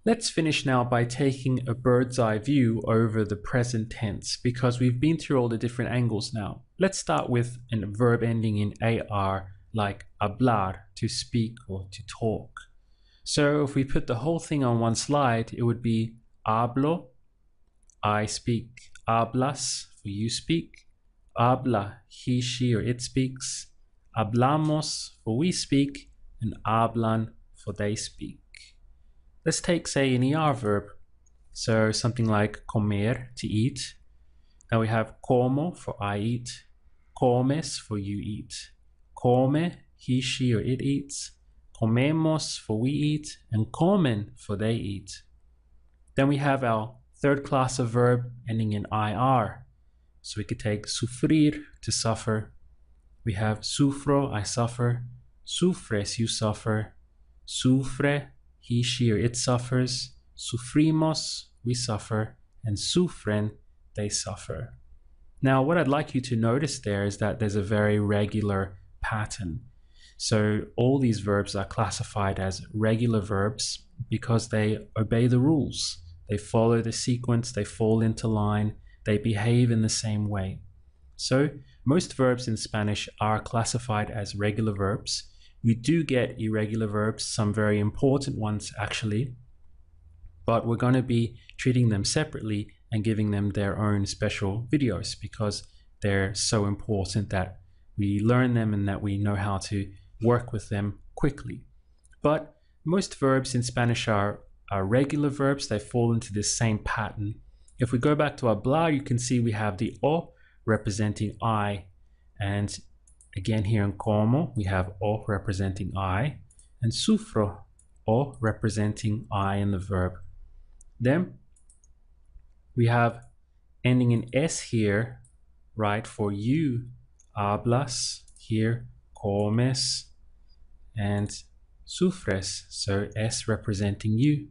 Let's finish now by taking a bird's eye view over the present tense because we've been through all the different angles now. Let's start with a verb ending in AR like hablar, to speak or to talk. So if we put the whole thing on one slide, it would be hablo, I speak, hablas, for you speak, habla, he, she, or it speaks, hablamos, for we speak, and hablan, for they speak. Let's take, say, an ER verb. So something like comer, to eat. Now we have como, for I eat, comes, for you eat, come, he, she, or it eats, comemos, for we eat, and comen, for they eat. Then we have our third class of verb ending in IR. So we could take sufrir, to suffer. We have sufro, I suffer, sufres, you suffer, sufre, he, she, or it suffers, sufrimos, we suffer, and sufren, they suffer. Now, what I'd like you to notice there is that there's a very regular pattern. So all these verbs are classified as regular verbs because they obey the rules. They follow the sequence, they fall into line, they behave in the same way. So most verbs in Spanish are classified as regular verbs. We do get irregular verbs, some very important ones actually, but we're going to be treating them separately and giving them their own special videos because they're so important that we learn them and that we know how to work with them quickly. But most verbs in Spanish are regular verbs. They fall into this same pattern. If we go back to hablar, you can see we have the o representing I, and again here in como, we have o representing I, and sufro, o representing I in the verb. Then we have ending in s here, right, for you, hablas, here, comes, and sufres, so s representing you.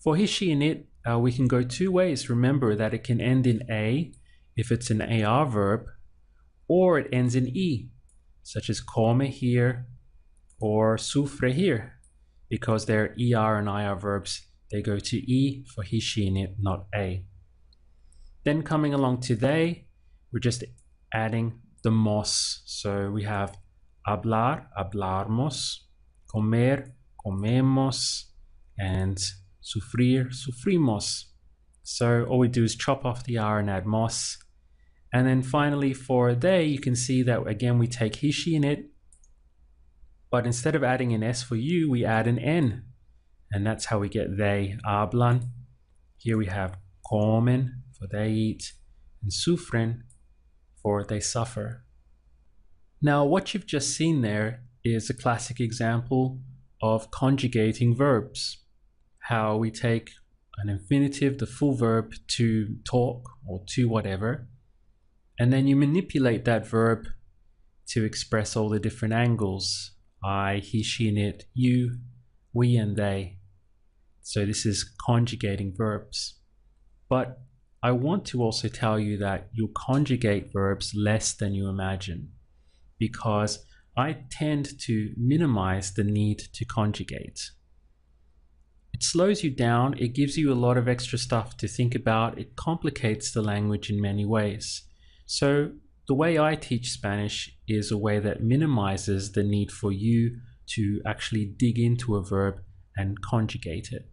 For he, she, and it, we can go two ways. Remember that it can end in a if it's an AR verb, or it ends in E, such as come here or sufre here, because they're ER and IR verbs. They go to E for he, she, and it, not A. Then coming along to they, we're just adding the mos. So we have hablar, hablarmos, comer, comemos, and sufrir, sufrimos. So all we do is chop off the R and add mos. And then finally for they, you can see that again we take he, she, and it, but instead of adding an S for you, we add an N. And that's how we get they, hablan. Here we have comen, for they eat, and sufren, for they suffer. Now what you've just seen there is a classic example of conjugating verbs. How we take an infinitive, the full verb, to talk or to whatever, and then you manipulate that verb to express all the different angles. I, he, she, and it, you, we, and they. So this is conjugating verbs. But I want to also tell you that you'll conjugate verbs less than you imagine, because I tend to minimize the need to conjugate. It slows you down, it gives you a lot of extra stuff to think about, it complicates the language in many ways. So the way I teach Spanish is a way that minimizes the need for you to actually dig into a verb and conjugate it.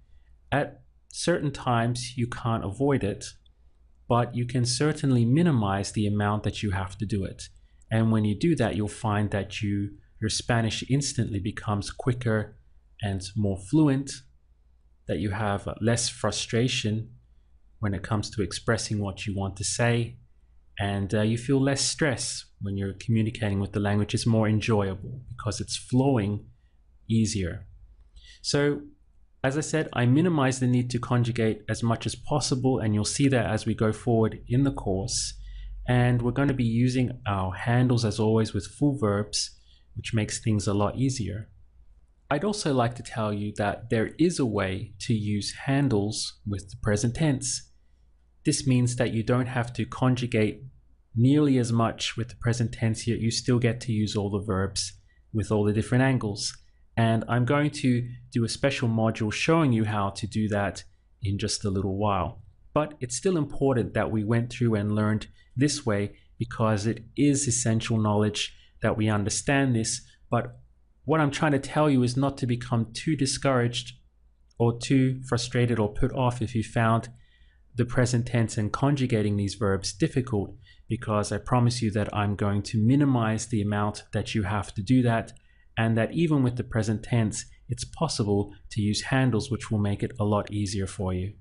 At certain times you can't avoid it, but you can certainly minimize the amount that you have to do it. And when you do that, you'll find that your Spanish instantly becomes quicker and more fluent, that you have less frustration when it comes to expressing what you want to say, and you feel less stress when you're communicating with the language. It's more enjoyable because it's flowing easier. So as I said, I minimize the need to conjugate as much as possible, and you'll see that as we go forward in the course. And we're going to be using our handles as always with full verbs, which makes things a lot easier. I'd also like to tell you that there is a way to use handles with the present tense. This means that you don't have to conjugate nearly as much with the present tense, yet you still get to use all the verbs with all the different angles. And I'm going to do a special module showing you how to do that in just a little while. But it's still important that we went through and learned this way, because it is essential knowledge that we understand this. But what I'm trying to tell you is not to become too discouraged or too frustrated or put off if you found the present tense and conjugating these verbs difficult, because I promise you that I'm going to minimize the amount that you have to do that, and that even with the present tense, it's possible to use handles which will make it a lot easier for you.